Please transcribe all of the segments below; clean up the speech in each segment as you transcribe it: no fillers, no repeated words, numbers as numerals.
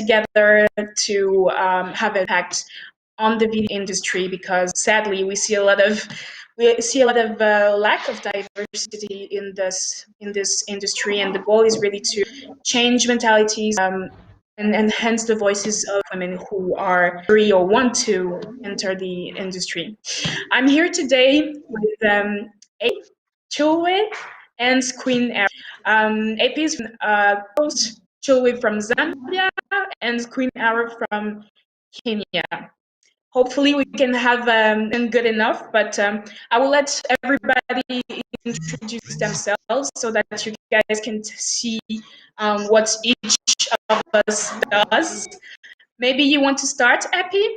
together to have impact on the video industry, because sadly we see a lot of lack of diversity in this industry, and the goal is really to change mentalities and enhance the voices of women who are free or want to enter the industry. I'm here today with Apie, Choolwe, and Queen Arrow. Apie is Choolwe from Zambia, and Queen Arrow from Kenya. Hopefully we can have good enough, but I will let everybody introduce themselves so that you guys can see what each of us does. Maybe you want to start, Apie?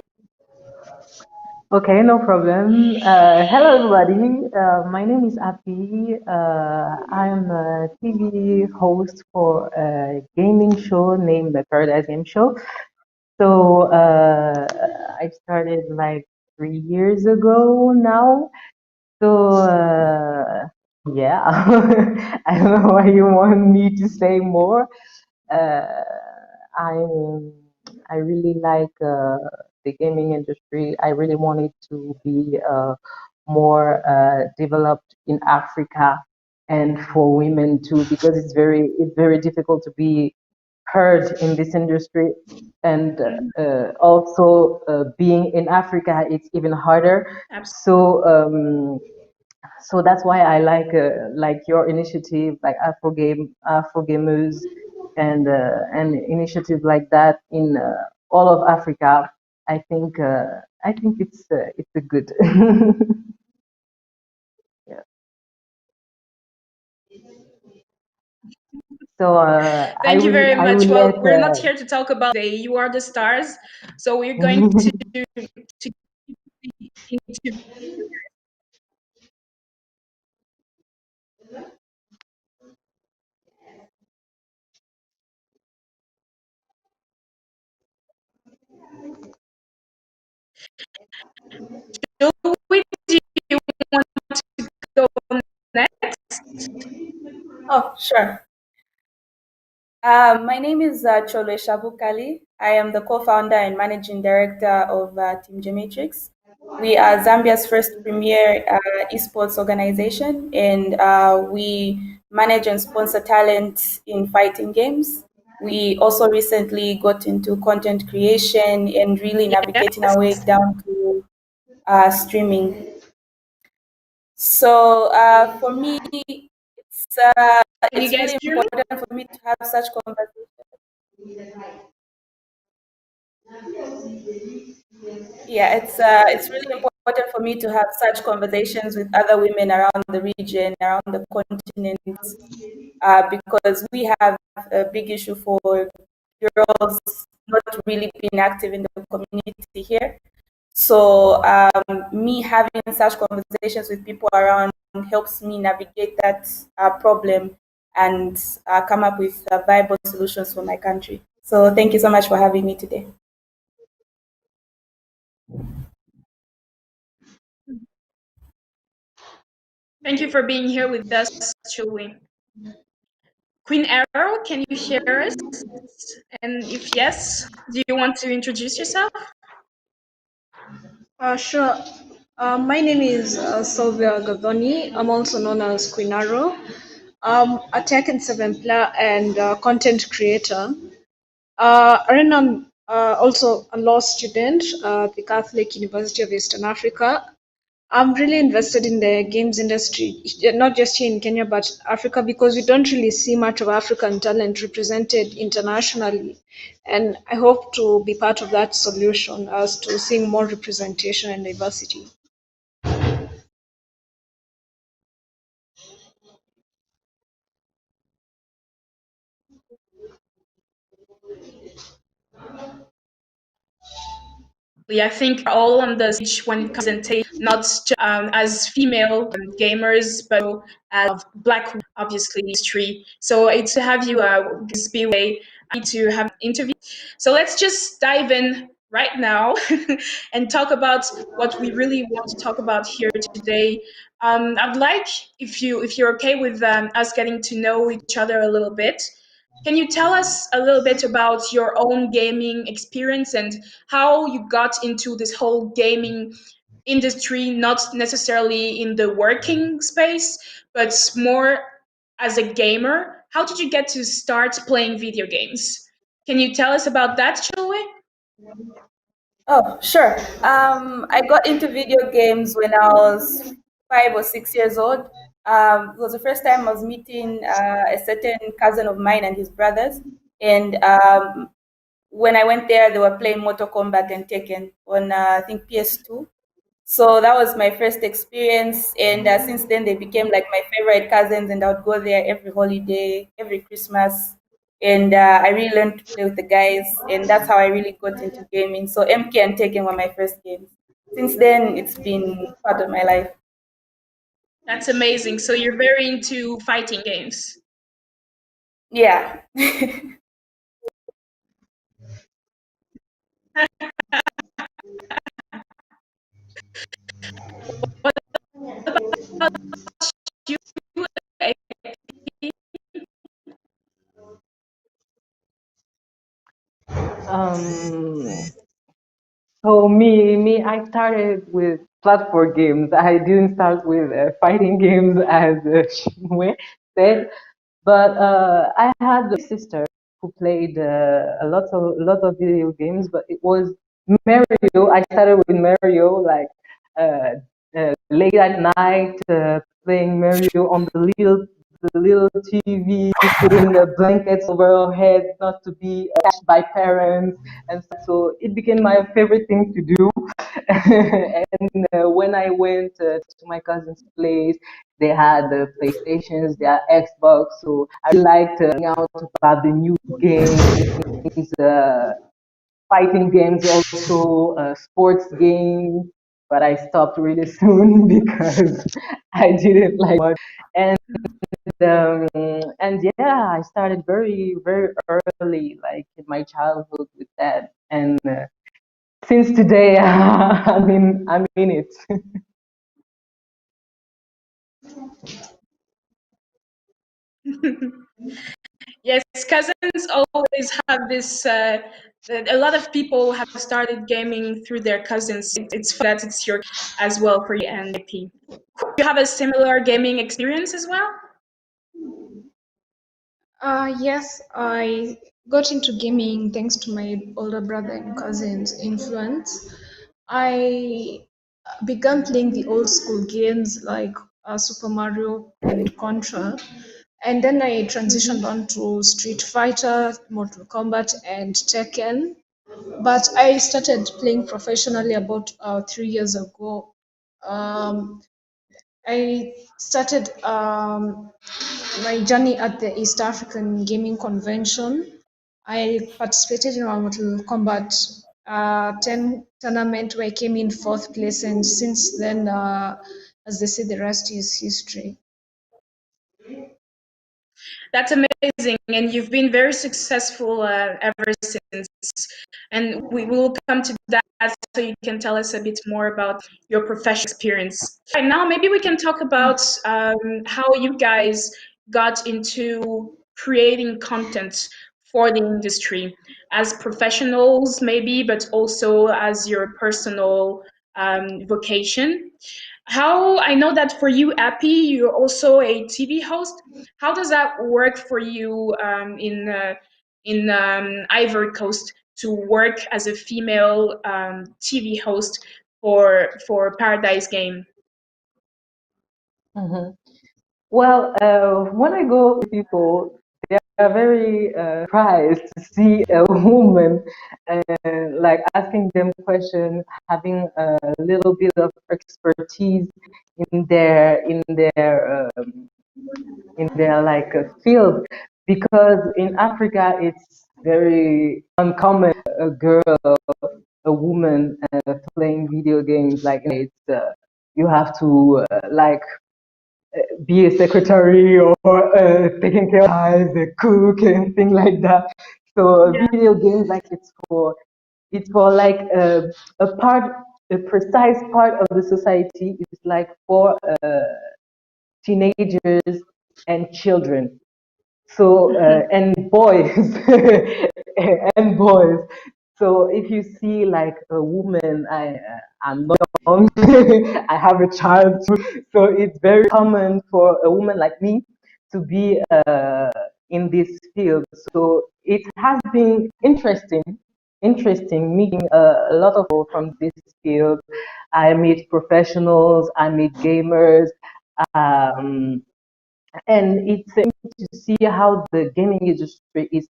Okay, no problem. Hello, everybody. My name is Apie. I'm a TV host for a gaming show named the Paradise Game Show. So I started like 3 years ago now. So yeah, I don't know why you want me to say more. I I really like the gaming industry. I really want it to be more developed in Africa and for women too, because it's very difficult to be heard in this industry, and also being in Africa, it's even harder. So that's why I like your initiative, like Afro Gamers, and initiative like that in all of Africa. I think it's a good. Yeah. So Thank you very much. will Well, let. we're not here to talk about the You Are the Stars, so we're going to do you want to go next? Oh, sure. My name is Choolwe Shabukali. I am the co-founder and managing director of Team Gematrix. We are Zambia's first premier esports organization, and we manage and sponsor talent in fighting games. We also recently got into content creation and really navigating our way down to streaming. So for me, it's really important for me to have such conversations. Yeah, it's really important for me to have such conversations with other women around the region, around the continent, because we have a big issue for girls not really being active in the community here. So me having such conversations with people around helps me navigate that problem and come up with viable solutions for my country. So thank you so much for having me today. Thank you for being here with us, Choolwe. Queen Arrow, can you hear us? And if yes, do you want to introduce yourself? Sure. My name is Sylvia Gadoni. I'm also known as Queen Arrow. A tech and seven player and content creator. Right I'm also a law student at the Catholic University of Eastern Africa. I'm really invested in the games industry, not just here in Kenya, but Africa, because we don't really see much of African talent represented internationally. And I hope to be part of that solution as to seeing more representation and diversity. I think all on the stage when it comes to not just, as female gamers, but as Black, obviously, history. So it's to have you be way to have an interview. So let's just dive in right now and talk about what we really want to talk about here today. I'd like, if you're okay with us getting to know each other a little bit, Can you tell us a little bit about your own gaming experience and how you got into this whole gaming industry, not necessarily in the working space, but more as a gamer? How did you get to start playing video games? Can you tell us about that, Choolwe? Oh, sure. I got into video games when I was 5 or 6 years old. It was the first time I was meeting a certain cousin of mine and his brothers. And when I went there, they were playing Mortal Kombat and Tekken on, I think, PS2. So that was my first experience, and since then they became like my favorite cousins, and I would go there every holiday, every Christmas, and I really learned to play with the guys, and that's how I really got into gaming. So MK and Tekken were my first games. Since then, it's been part of my life. That's amazing. So you're very into fighting games. Yeah. What about you? Um, So I started with platform games. I didn't start with fighting games as Choolwe said, but I had a sister who played a lot of video games, but it was Mario. I started with Mario, like uh, late at night, playing Mario on the little TV, putting the blankets over our heads not to be catched by parents, and so it became my favorite thing to do. And when I went to my cousin's place, they had the PlayStations, they had Xbox, so I really liked finding out about the new games, fighting games, also sports games. But I stopped really soon because I didn't like much. Um, and yeah, I started very very early, like in my childhood with that, and since today, I'm in it. Yes, cousins always have this. A lot of people have started gaming through their cousins. It's fun that it's your as well for you and IP. Do you have a similar gaming experience as well? Yes, I got into gaming thanks to my older brother and cousin's influence. I began playing the old school games like Super Mario and Contra, and then I transitioned on to Street Fighter, Mortal Kombat, and Tekken. But I started playing professionally about 3 years ago. Um, I started my journey at the East African Gaming Convention. I participated in a Mortal Kombat 10 tournament where I came in fourth place, and since then, as they say, the rest is history. That's amazing, and you've been very successful ever since. And we will come to that so you can tell us a bit more about your professional experience. Right now, maybe we can talk about how you guys got into creating content for the industry as professionals, maybe, but also as your personal vocation. How I know that for you, Apie, you're also a TV host. How does that work for you in Ivory Coast to work as a female TV host for Paradise Game? Mhm. Well, when I go with people, they are very surprised to see a woman, like asking them questions, having a little bit of expertise in their like field, because in Africa it's very uncommon a girl, a woman playing video games. Like it's you have to like be a secretary or taking care of eyes, a cook and things like that. So Yeah, video games, like it's for like a precise part of the society. It's like for teenagers and children. So and boys and boys. So if you see like a woman, I'm not young, I have a child too. So it's very common for a woman like me to be in this field. So it has been interesting meeting a lot of people from this field. I meet professionals, I meet gamers, um, and it's interesting to see how the gaming industry is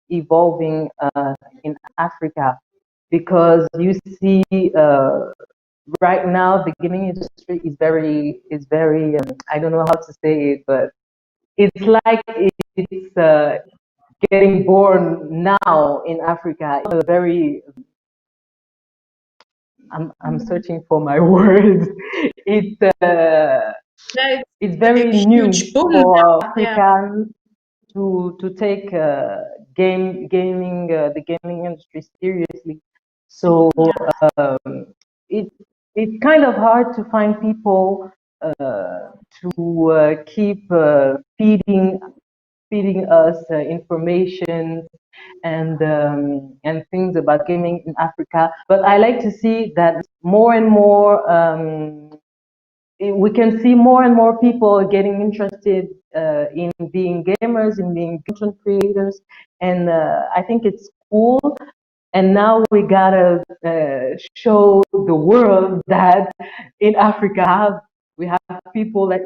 evolving in Africa, because you see right now the gaming industry is very I don't know how to say it, but it's like it's getting born now in Africa. It's a very I'm searching for my words. It's Yeah, it's it's very a new huge boom for now. Yeah. Africans to take the gaming industry seriously. So it it's kind of hard to find people to keep feeding us information and things about gaming in Africa. But I like to see that more and more. We can see more and more people getting interested in being gamers, in being content creators, and I think it's cool. And now we gotta show the world that in Africa we have people that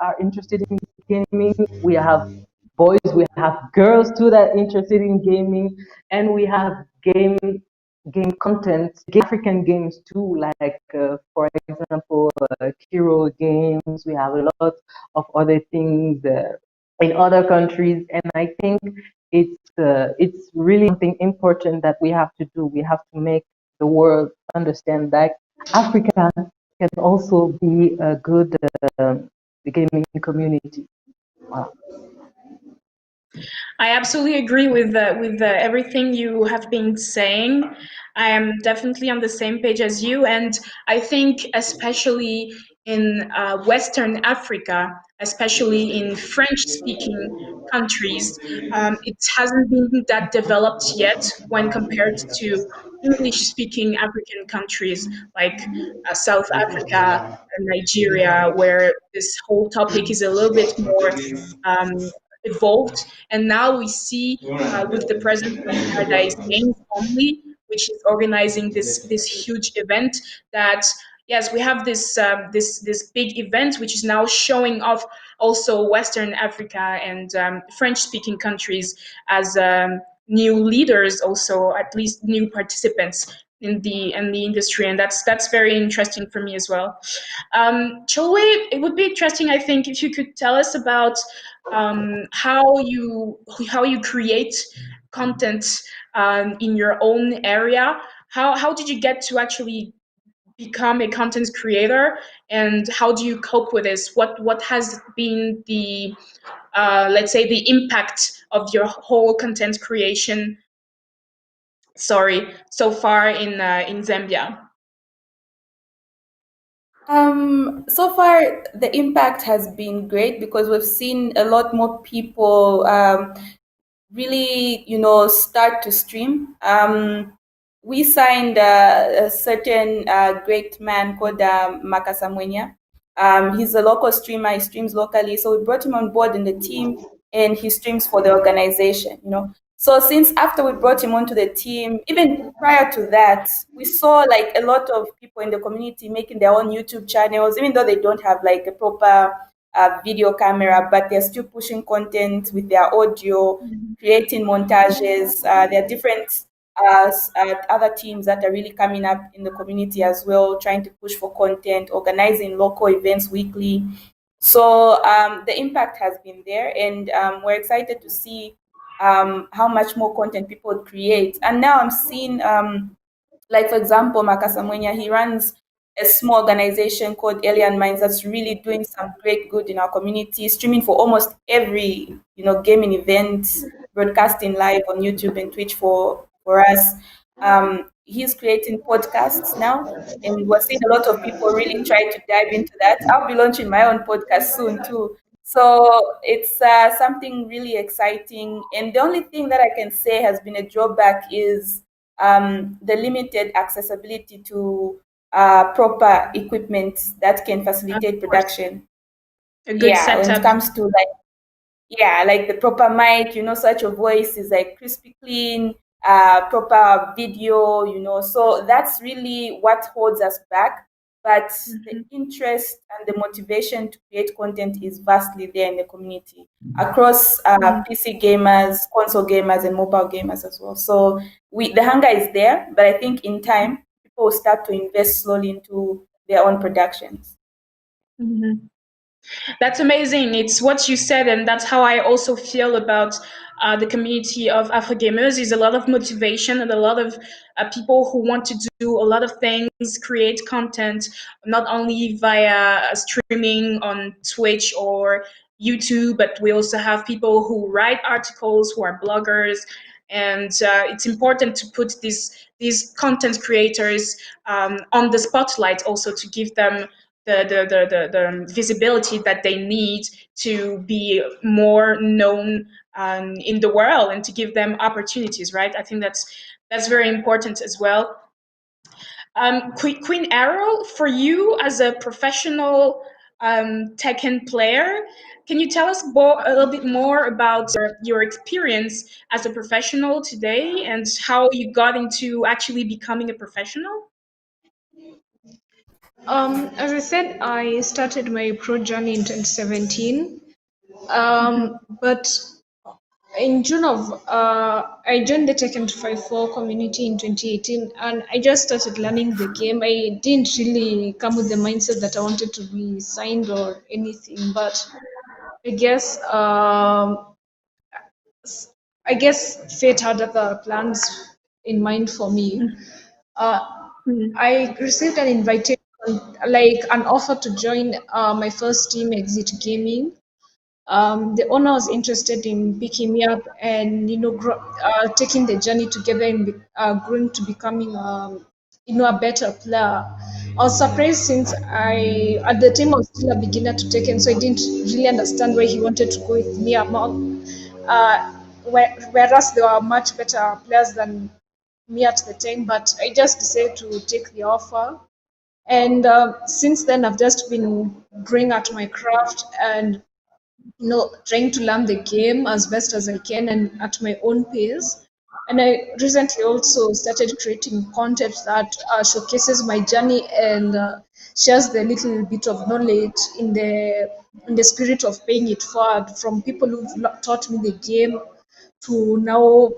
are interested in gaming. We have boys, we have girls too that are interested in gaming, and we have game content, African games too, like for example, hero games. We have a lot of other things in other countries, and I think it's really something important that we have to do. We have to make the world understand that Africa can also be a good gaming community. Wow. I absolutely agree with everything you have been saying. I am definitely on the same page as you, and I think especially in Western Africa, especially in French-speaking countries, it hasn't been that developed yet when compared to English-speaking African countries like South Africa and Nigeria, where this whole topic is a little bit more um, evolved. And now we see with the presence of Paradise Games Only, which is organizing this huge event, that yes, we have this big event which is now showing off also Western Africa and French-speaking countries as new leaders, also at least new participants in the industry, and that's very interesting for me as well. Choolwe, it would be interesting, I think, if you could tell us about how you create content in your own area. How did you get to actually become a content creator, and how do you cope with this? What has been the let's say the impact of your whole content creation? Sorry, so far in Zambia. So far, the impact has been great because we've seen a lot more people really, start to stream. We signed a certain great man called Makasamwenya. He's a local streamer. He streams locally, so we brought him on board in the team, and he streams for the organization. So since after we brought him onto the team, even prior to that, we saw like a lot of people in the community making their own YouTube channels, even though they don't have like a proper video camera, but they're still pushing content with their audio, creating montages. There are different other teams that are really coming up in the community as well, trying to push for content, organizing local events weekly. So the impact has been there, and we're excited to see how much more content people create. And now I'm seeing, like for example, Makasamwenya, he runs a small organization called Alien Minds that's really doing some great good in our community, streaming for almost every gaming event, broadcasting live on YouTube and Twitch for us. He's creating podcasts now, and we're seeing a lot of people really try to dive into that. I'll be launching my own podcast soon too. So it's something really exciting. And the only thing that I can say has been a drawback is the limited accessibility to proper equipment that can Of facilitate course, production. a good Yeah, when it setup. comes to like the proper mic, such a voice is like crispy clean, proper video, so that's really what holds us back. But the Mhm. interest and the motivation to create content is vastly there in the community across Mhm. PC gamers, console gamers, and mobile gamers as well. So the hunger is there, but I think in time people will start to invest slowly into their own productions. Mhm. That's amazing. It's what you said, and that's how I also feel about the community of Afro gamers. Is a lot of motivation and a lot of people who want to do a lot of things, create content, not only via streaming on Twitch or YouTube, but we also have people who write articles, who are bloggers, and it's important to put these content creators on the spotlight, also to give them the visibility that they need to be more known in the world, and to give them opportunities, right? I think that's very important as well. Queen Arrow, for you as a professional Tekken player, can you tell us a little bit more about your experience as a professional today and how you got into actually becoming a professional? As I said, I started my pro journey in 2017. Mhm. But in June of I joined the Tekken 5-4 community in 2018, and I just started learning the game. I didn't really come with the mindset that I wanted to be signed or anything, but I guess I guess fate had other plans in mind for me. Uh, Mhm. I received an invitation, like an offer to join my first team, Exit Gaming. The owner was interested in picking me up and taking the journey together and growing to becoming a better player. I was surprised since I at the time I was still a beginner to Tekken, so I didn't really understand where he wanted to go with me among. Whereas there were much better players than me at the time, but I just decided to take the offer. And since then, I've just been growing at my craft and trying to learn the game as best as I can and at my own pace. And I recently also started creating content that showcases my journey and shares the little bit of knowledge in the spirit of paying it forward from people who've taught me the game to now,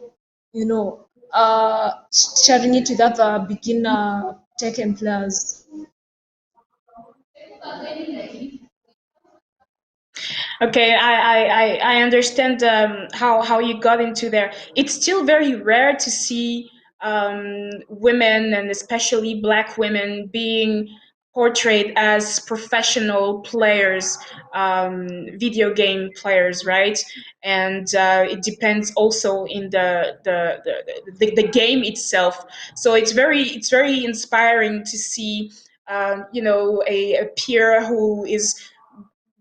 sharing it with other beginner Tekken players. Okay, I understand how you got into there. It's still very rare to see women, and especially Black women, being portrayed as professional players, video game players, right? And it depends also in the game itself. So it's very inspiring to see, a peer who is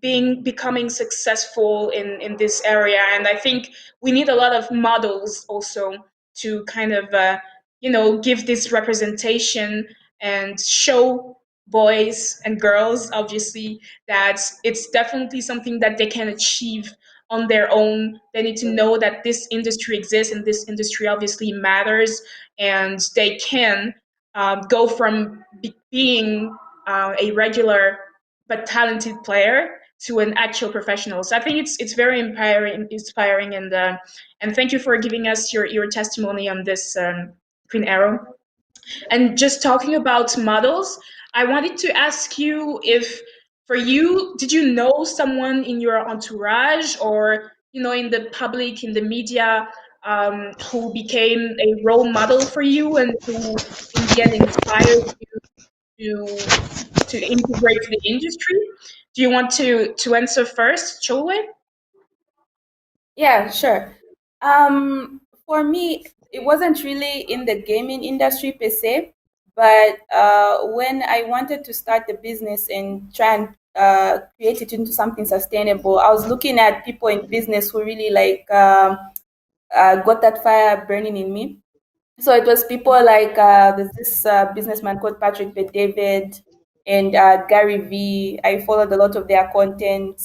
becoming successful in this area. And I think we need a lot of models also to kind of give this representation and show boys and girls, obviously, that it's definitely something that they can achieve on their own. They need to know that this industry exists, and this industry obviously matters, and they can go from being a regular but talented player to an actual professional. So I think it's very inspiring, and thank you for giving us your testimony on this, Queen Arrow. And just talking about models, I wanted to ask you if, for you, did you know someone in your entourage or in the public, in the media, who became a role model for you and who in the end inspired you to integrate to the industry? Do you want to answer first, Choolwe? Yeah, sure. For me, it wasn't really in the gaming industry per se, but when I wanted to start the business and try and create it into something sustainable. I was looking at people in business who really got that fire burning in me. So it was people like there's this businessman called Patrick Bet-David and Gary V. I followed a lot of their content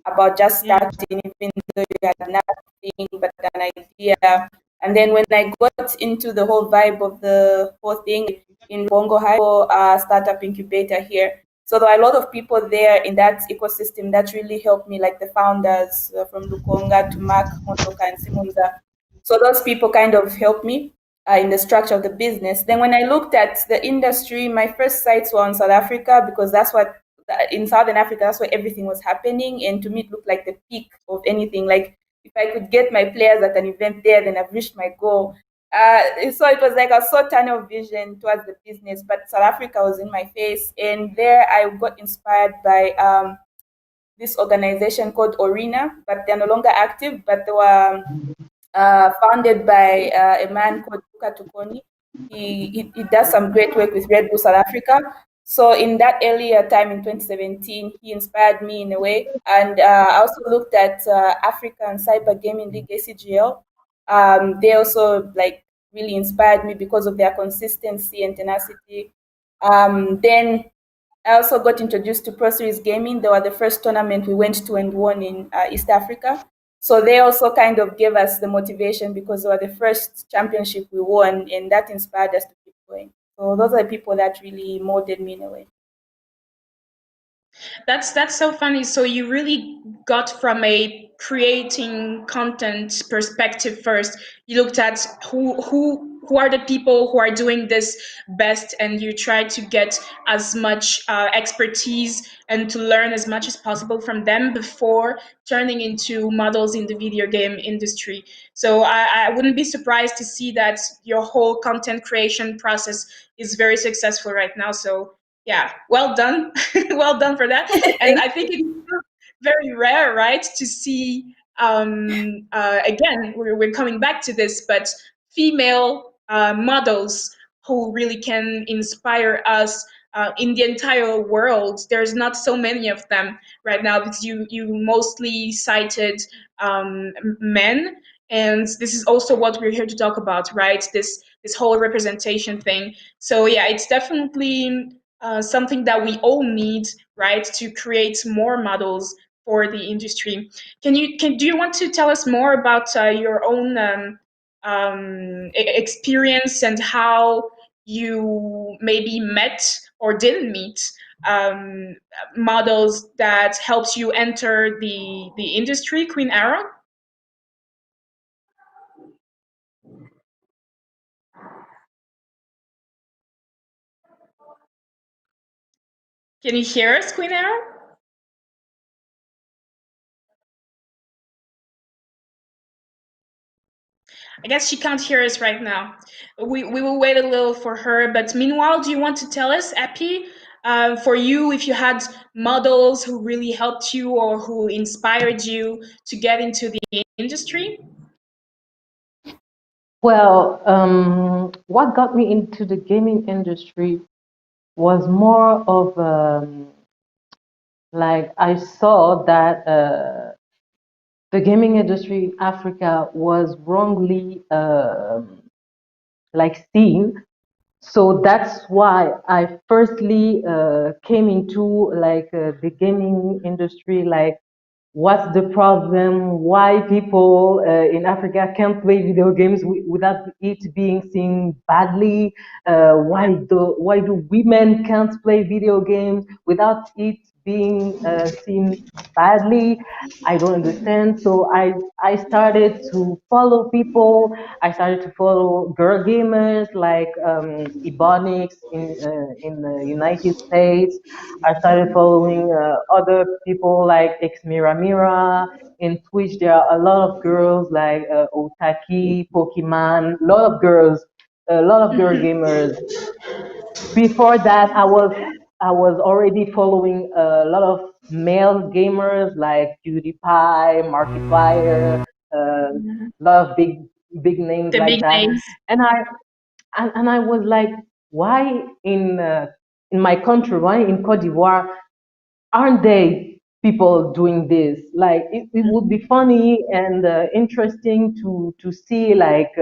about just starting, even though you had nothing but an idea. And then when I got into the whole vibe of the whole thing in Bongo High startup incubator here, so there are a lot of people there in that ecosystem that really helped me, like the founders from Lukonga to Mark Motoka and Simunza. So those people kind of helped me in the structure of the business. Then when I looked at the industry, my first sights were on South Africa because that's what in Southern Africa, that's where everything was happening. And to me, it looked like the peak of anything. Like if I could get my players at an event there, then I've reached my goal. So it was like a so tunnel vision towards the business, but South Africa was in my face. And there I got inspired by this organization called Orina, but they're no longer active, but they were founded by a man called Luka Tukoni. He does some great work with Red Bull South Africa. So in that earlier time in 2017, he inspired me in a way. And I also looked at African Cyber Gaming League, ACGL. They also really inspired me because of their consistency and tenacity. Then I also got introduced to Pro Series Gaming. They were the first tournament we went to and won in East Africa. So they also kind of gave us the motivation because they were the first championship we won, and that inspired us to keep going. So those are the people that really molded me in a way. That's so funny. So you really got from a creating content perspective first. You looked at who are the people who are doing this best, and you try to get as much expertise and to learn as much as possible from them before turning into models in the video game industry. So I wouldn't be surprised to see that your whole content creation process is very successful right now. So yeah, well done. Well done for that. And I think it's very rare, right, to see, again, we're coming back to this, but female models who really can inspire us in the entire world. There's not so many of them right now because you mostly cited men. And this is also what we're here to talk about, right? This whole representation thing. So yeah, it's definitely something that we all need, right, to create more models for the industry. Do you want to tell us more about your own experience and how you maybe met or didn't meet um, models that helps you enter the industry, Queen Arrow? Can you hear us, Queen Arrow? I guess she can't hear us right now. We will wait a little for her. But meanwhile, do you want to tell us, Apie, for you, if you had models who really helped you or who inspired you to get into the industry? Well, what got me into the gaming industry was more of like I saw that the gaming industry in Africa was wrongly seen. So that's why I firstly came into the gaming industry, like what's the problem, why people in Africa can't play video games without it being seen badly, why do women can't play video games without it being seen badly. I don't understand. So I started to follow people. I started to follow girl gamers like Ebonics in the United States. I started following other people like X Mira Mira. In Twitch, there are a lot of girls like Otaki, Pokemon, a lot of girl gamers. Before that, I was already following a lot of male gamers like PewDiePie, Markiplier, a lot of big names The like big that. names. And I was like, why in my country, why in Cote d'Ivoire, aren't they people doing this? Like it would be funny and interesting to see like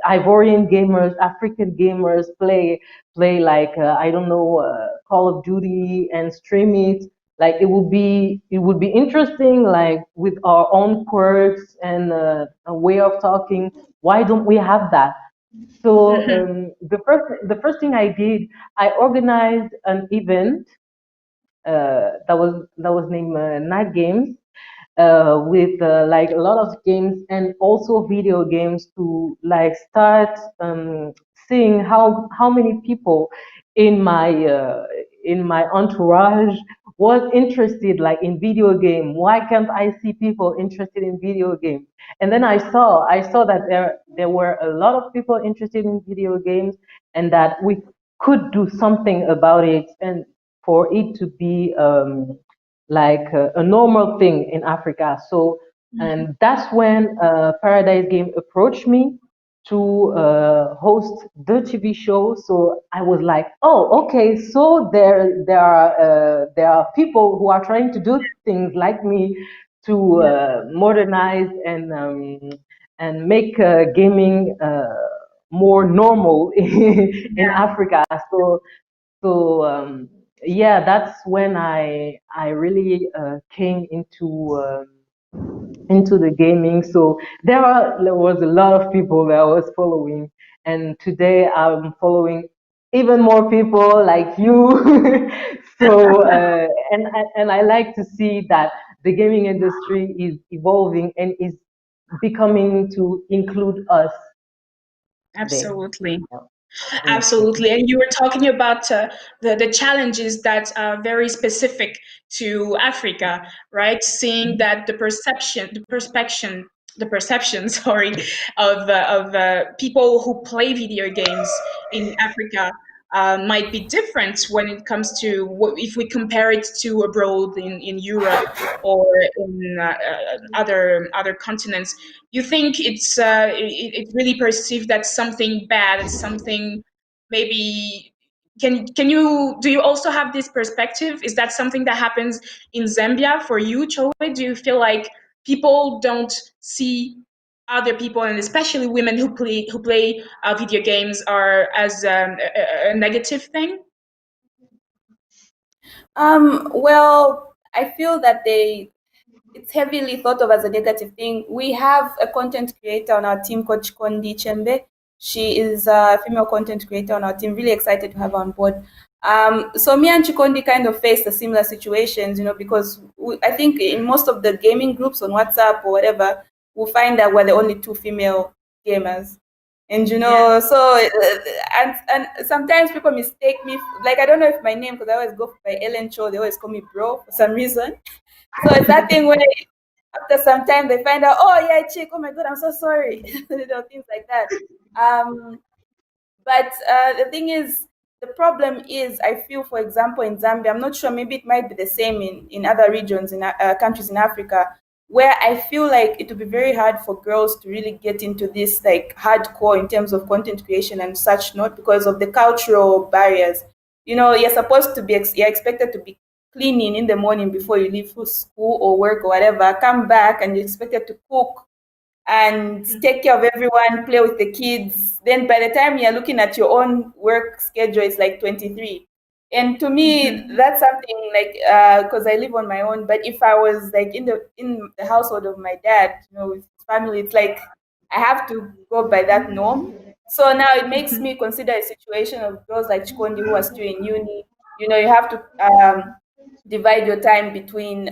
Ivorian gamers, African gamers play like I don't know Call of Duty and stream it. Like it would be interesting, like with our own quirks and a way of talking. Why don't we have that? So the first thing I did, I organized an event that was named Night Games, with like a lot of games and also video games to like start seeing how many people in my entourage was interested like in video game. Why can't I see people interested in video games? And then I saw that there were a lot of people interested in video games, and that we could do something about it, and for it to be like a normal thing in Africa. So, and that's when Paradise Game approached me to host the TV show. So I was like, oh, okay. So there are people who are trying to do things like me to modernize and make gaming more normal in Africa. So yeah, that's when I really came into the gaming. So there was a lot of people that I was following, and today I'm following even more people like you. So and I like to see that the gaming industry is evolving and is becoming to include us there. Absolutely. Yeah. Absolutely. And you were talking about the challenges that are very specific to Africa, right? Seeing that the perception, sorry, of people who play video games in Africa might be different when it comes to if we compare it to abroad in Europe or in other continents. You think it's really perceived as something bad, as something maybe. Can you do you also have this perspective? Is that something that happens in Zambia for you, Choolwe? Do you feel like people don't see other people, and especially women who play video games, are as a negative thing? Well, I feel that it's heavily thought of as a negative thing. We have a content creator on our team called Chikondi Chembe. She is a female content creator on our team. Really excited to have her on board. So me and Chikondi kind of faced a similar situations, because I think in most of the gaming groups on WhatsApp or whatever, we'll find that we're the only two female gamers. And Yeah. so and sometimes people mistake me, like I don't know if my name, because I always go by Ellen Cho, they always call me bro for some reason. So it's that thing where after some time they find out, oh yeah, chick, oh my god, I'm so sorry, things like that. But the thing is, the problem is, I feel, for example, in Zambia, I'm not sure, maybe it might be the same in other regions, in countries in Africa, where I feel like it would be very hard for girls to really get into this like hardcore in terms of content creation and such, not because of the cultural barriers. You're supposed to be, you're expected to be cleaning in the morning before you leave for school or work or whatever, come back and you're expected to cook and take care of everyone, play with the kids. Then by the time you're looking at your own work schedule, it's like 23. And to me, that's something like, because I live on my own. But if I was like in the household of my dad, with his family, it's like I have to go by that norm. So now it makes me consider a situation of girls like Chikondi who are still in uni. You have to divide your time between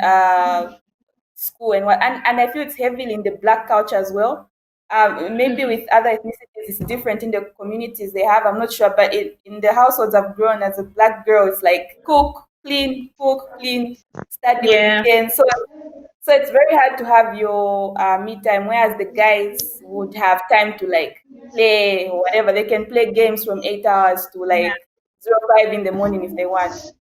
school and what, and I feel it's heavily in the black culture as well. Maybe with other ethnicities it's different in the communities they have, I'm not sure, but in the households I've grown as a black girl, it's like cook, clean, study on Yeah. weekends. So it's very hard to have your me time, whereas the guys would have time to like play or whatever. They can play games from 8 hours to Yeah. like 05 in the morning if they want. Sorry,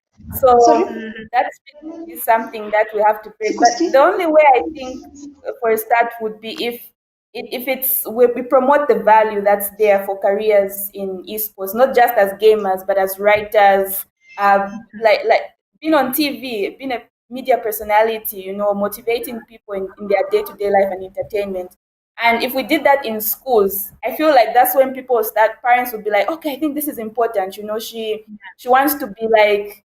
So that's is something that we have to break. But Sikoski? the only way I think for a start would be if it's we promote the value that's there for careers in esports, not just as gamers but as writers, like being on TV, being a media personality, motivating people in their day-to-day life and entertainment. And if we did that in schools, I feel like that's when parents would be like, okay, I think this is important. She wants to be like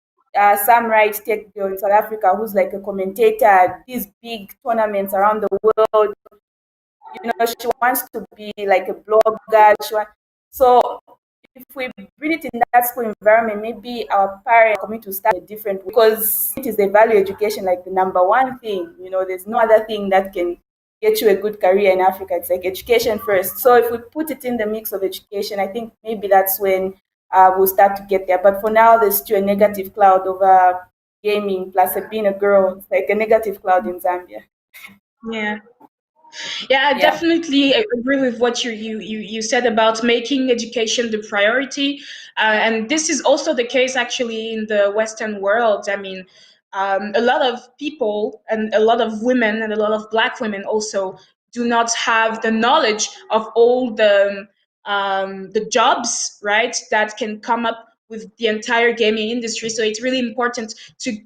Sam Wright Tech Girl in South Africa, who's like a commentator at these big tournaments around the world. She wants to be like a blogger. So if we bring it in that school environment, maybe our parents are coming to start a different way, because it is the value education, like the number one thing. There's no other thing that can get you a good career in Africa. It's like education first. So if we put it in the mix of education, I think maybe that's when we'll start to get there. But for now, there's still a negative cloud over gaming, plus being a girl. It's like a negative cloud in Zambia. Yeah. Yeah, I definitely agree with what you said about making education the priority, and this is also the case actually in the Western world. I mean, a lot of people and a lot of women and a lot of Black women also do not have the knowledge of all the jobs, right, that can come up with the entire gaming industry. So it's really important to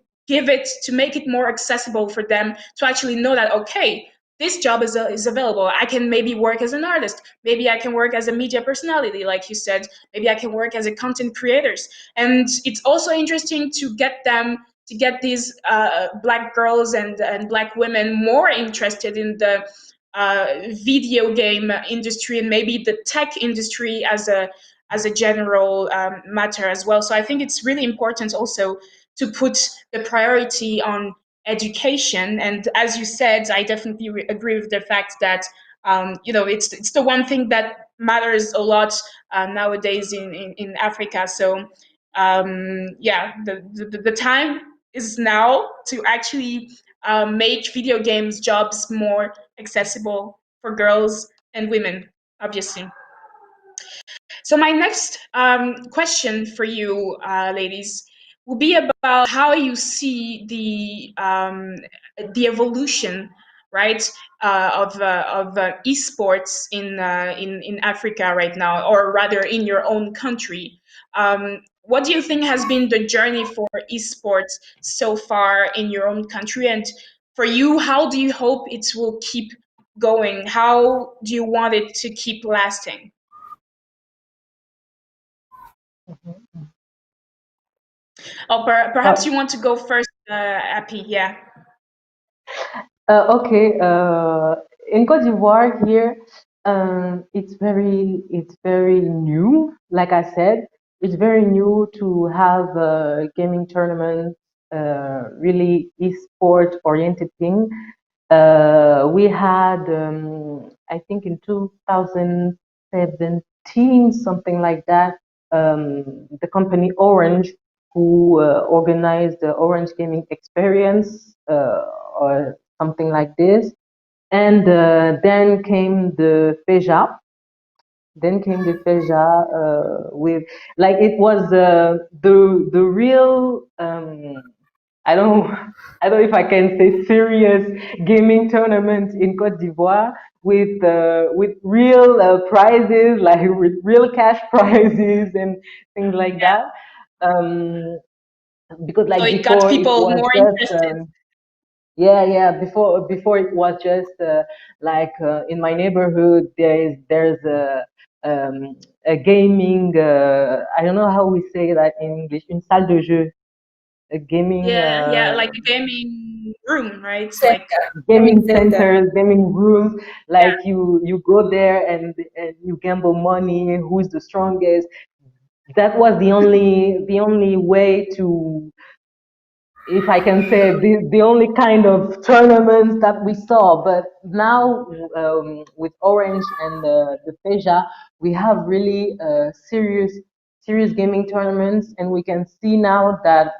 make it more accessible for them to actually know that, okay, this job is available. I can maybe work as an artist. Maybe I can work as a media personality, like you said. Maybe I can work as a content creators. And it's also interesting to get these Black girls and Black women more interested in the video game industry and maybe the tech industry as a general matter as well. So I think it's really important also to put the priority on education. And as you said, I definitely agree with the fact that it's the one thing that matters a lot nowadays in Africa. So the time is now to actually make video games jobs more accessible for girls and women, obviously. So my next question for you, ladies, will be about how you see the evolution, right, of esports in Africa right now, or rather in your own country. What do you think has been the journey for esports so far in your own country? And for you, how do you hope it will keep going? How do you want it to keep lasting? Oh, perhaps you want to go first, Apie. Yeah. Okay. In Cote d'Ivoire here, it's very new. Like I said, it's very new to have gaming tournaments, really esport oriented thing. We had, I think, in 2017, something like that, the company Orange, who organized the Orange Gaming Experience, or something like this. And then came the FEJA. With, like, it was the real, I don't I don't know if I can say serious gaming tournament in Cote d'Ivoire with real prizes, like with real cash prizes and things like that. Because So like it got before it people was more just interested. before it was just like in my neighborhood there's a gaming, I don't know how we say that in English, une salle de jeu, a gaming Yeah, like a gaming room, right? Center, Like, gaming gaming center. centers, gaming rooms. yeah, Like you go there and you gamble money, who's the strongest. That was the only way to, if I can say, the only kind of tournaments that we saw. But now, with Orange and the FEJA, we have really serious gaming tournaments, and we can see now that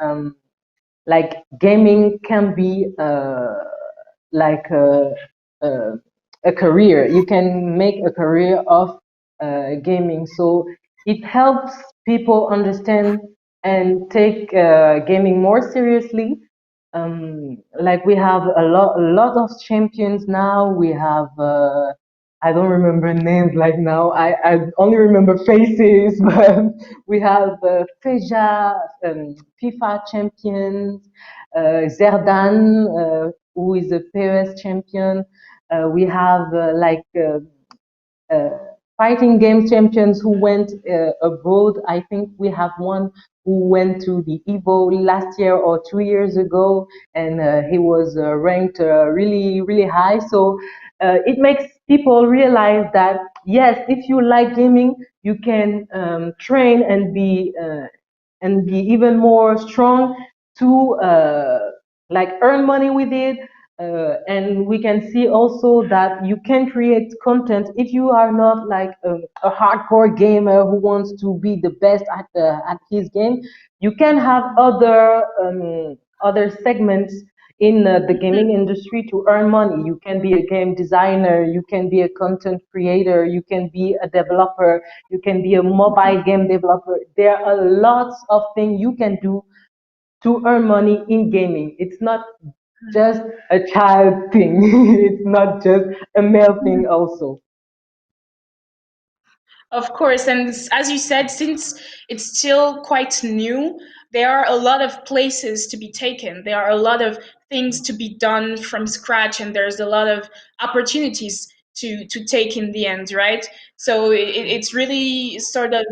like gaming can be like a, a career. You can make a career of gaming. So it helps people understand and take gaming more seriously. Like we have a lot of champions now. We have I don't remember names like now. I only remember faces, but we have FEJA, FIFA champions. Zerdan, who is a POS champion. We have fighting games champions who went abroad. I think we have one who went to the Evo last year or 2 years ago, and he was ranked really, really high. So it makes people realize that, yes, if you like gaming, you can train and be even more strong to like earn money with it. And we can see also that you can create content if you are not like a hardcore gamer who wants to be the best at his game. You can have other segments in the gaming industry to earn money. You can be a game designer, you can be a content creator, you can be a developer, you can be a mobile game developer. There are lots of things you can do to earn money in gaming. It's not just a child thing. It's not just a male thing also. Of course, and as you said, since it's still quite new, there are a lot of places to be taken. There are a lot of things to be done from scratch, and there's a lot of opportunities to take in the end, right? So it's really sort of,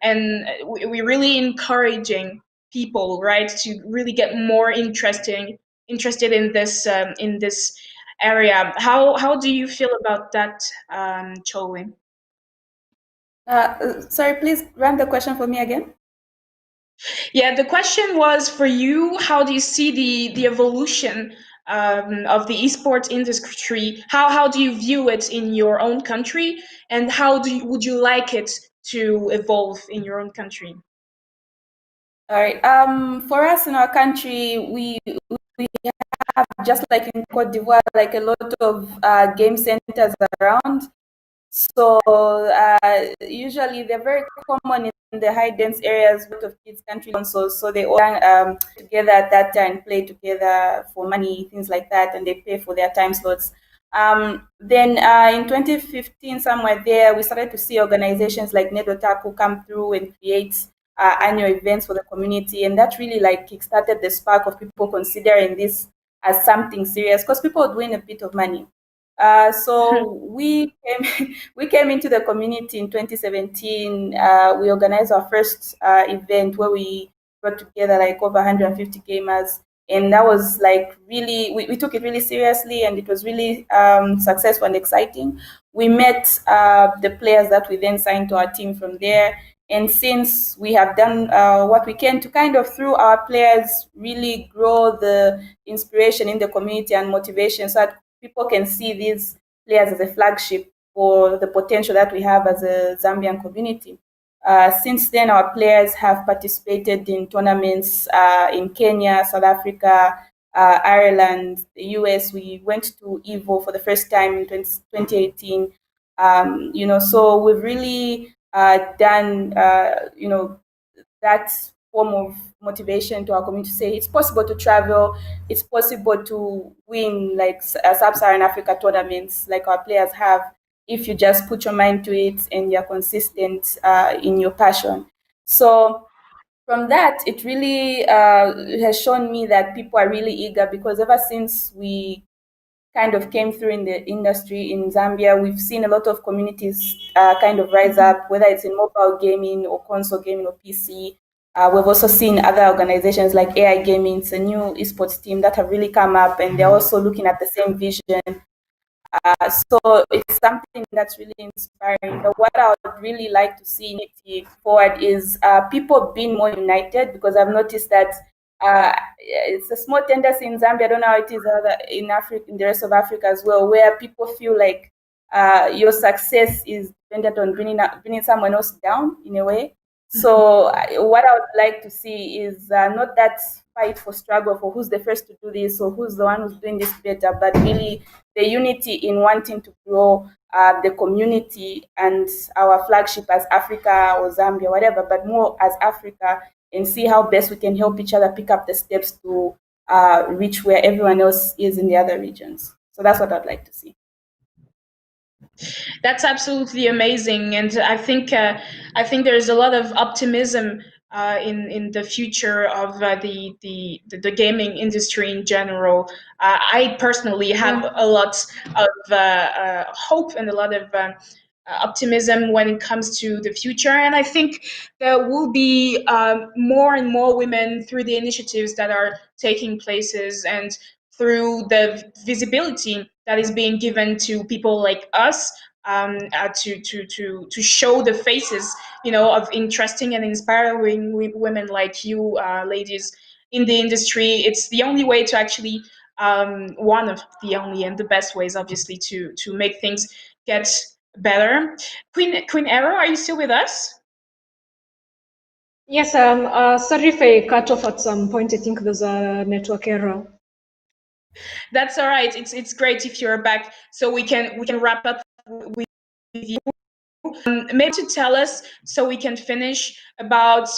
and we're really encouraging people, right, to really get more interested in this area. How do you feel about that, Choolwe? Sorry, please run the question for me again. Yeah, the question was for you, how do you see the evolution of the esports industry? How do you view it in your own country, and how would you like it to evolve in your own country? All right. For us in our country, we have, just like in Cote d'Ivoire, like a lot of game centers around. So usually they're very common in the high dense areas. A lot of kids can't really console, so they all together at that time, play together for money, things like that, and they pay for their time slots. Then in 2015, somewhere there, we started to see organizations like Nedotaku come through and create annual events for the community, and that really like kickstarted the spark of people considering this as something serious because people were doing a bit of money. So we came we came into the community in 2017. We organized our first event where we brought together like over 150 gamers, and that was like really we took it really seriously, and it was really successful and exciting. We met the players that we then signed to our team from there. And since we have done what we can to kind of, through our players, really grow the inspiration in the community and motivation so that people can see these players as a flagship for the potential that we have as a Zambian community. Since then, our players have participated in tournaments in Kenya, South Africa, Ireland, the US. We went to Evo for the first time in 2018. So we've really done, that form of motivation to our community to say it's possible to travel, it's possible to win like sub-Saharan Africa tournaments like our players have if you just put your mind to it and you're consistent in your passion. So from that, it really has shown me that people are really eager because ever since we kind of came through in the industry in Zambia, we've seen a lot of communities kind of rise up, whether it's in mobile gaming or console gaming or PC. We've also seen other organizations like AI Gaming, it's a new esports team that have really come up, and they're also looking at the same vision. So it's something that's really inspiring. But what I would really like to see forward is people being more united, because I've noticed that it's a small tendency in Zambia. I don't know how it is in Africa, in the rest of Africa as well, where people feel like your success is dependent on bringing someone else down in a way. So what I would like to see is not that fight for struggle for who's the first to do this or who's the one who's doing this better, but really the unity in wanting to grow the community and our flagship as Africa or Zambia, whatever, but more as Africa, and see how best we can help each other pick up the steps to reach where everyone else is in the other regions. So that's what I'd like to see. That's absolutely amazing, and I think there's a lot of optimism in the future of the gaming industry in general. I personally have a lot of hope and a lot of optimism when it comes to the future, and I think there will be more and more women through the initiatives that are taking places and through the visibility that is being given to people like us, to show the faces, of interesting and inspiring women like you, ladies, in the industry. It's the only way to actually, one of the only and the best ways, obviously, to make things get better. Queen Arrow, are you still with us? Yes, sorry if I cut off at some point. I think there's a network error. That's all right. It's great if you're back, so we can wrap up with you. Maybe to tell us, so we can finish, about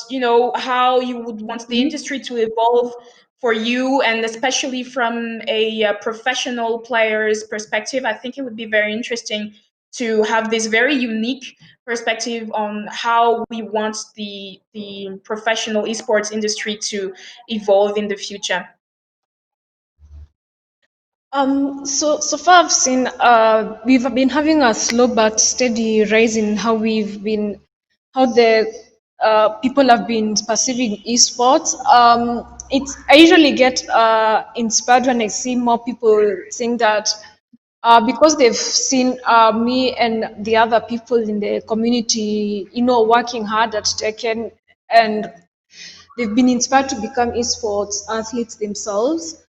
how you would want the industry to evolve for you, and especially from a professional player's perspective. I think it would be very interesting to have this very unique perspective on how we want the professional esports industry to evolve in the future. So far I've seen we've been having a slow but steady rise in how the people have been perceiving esports. I usually get inspired when I see more people saying that because they've seen me and the other people in the community, working hard at Tekken, and they've been inspired to become esports athletes themselves.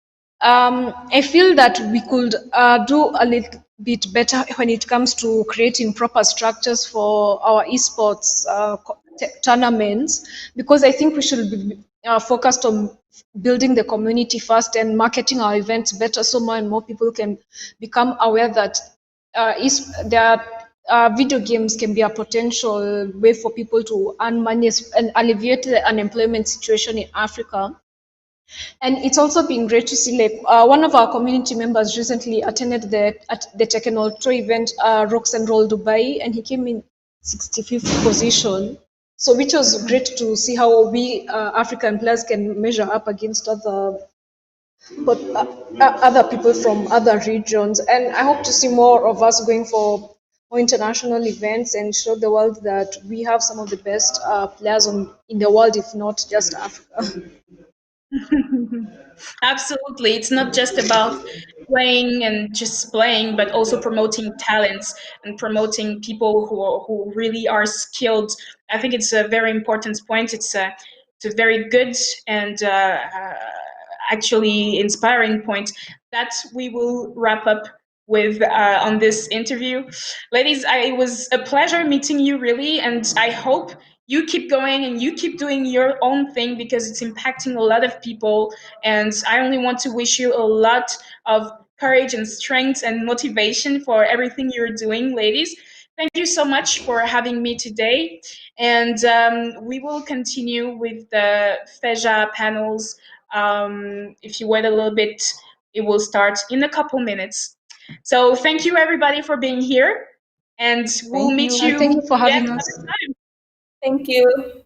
I feel that we could do a little bit better when it comes to creating proper structures for our esports tournaments, because I think we should be focused on building the community first and marketing our events better, so more and more people can become aware that video games can be a potential way for people to earn money and alleviate the unemployment situation in Africa. And it's also been great to see, like, one of our community members recently attended the Tekken Ultra event, Rocks and Roll Dubai, and he came in 65th position. So, which was great to see how we African players can measure up against other people from other regions. And I hope to see more of us going for more international events and show the world that we have some of the best players in the world, if not just Africa. Absolutely. It's not just about playing and just playing, but also promoting talents and promoting people who really are skilled. I think it's a very important point. It's a very good and actually inspiring point that we will wrap up with on this interview. Ladies, it was a pleasure meeting you, really, and I hope you keep going and you keep doing your own thing, because it's impacting a lot of people. And I only want to wish you a lot of courage and strength and motivation for everything you're doing, ladies. Thank you so much for having me today. And we will continue with the FEJA panels. If you wait a little bit, it will start in a couple minutes. So thank you, everybody, for being here. And we'll meet you Thank you for again having another us. time. Thank you.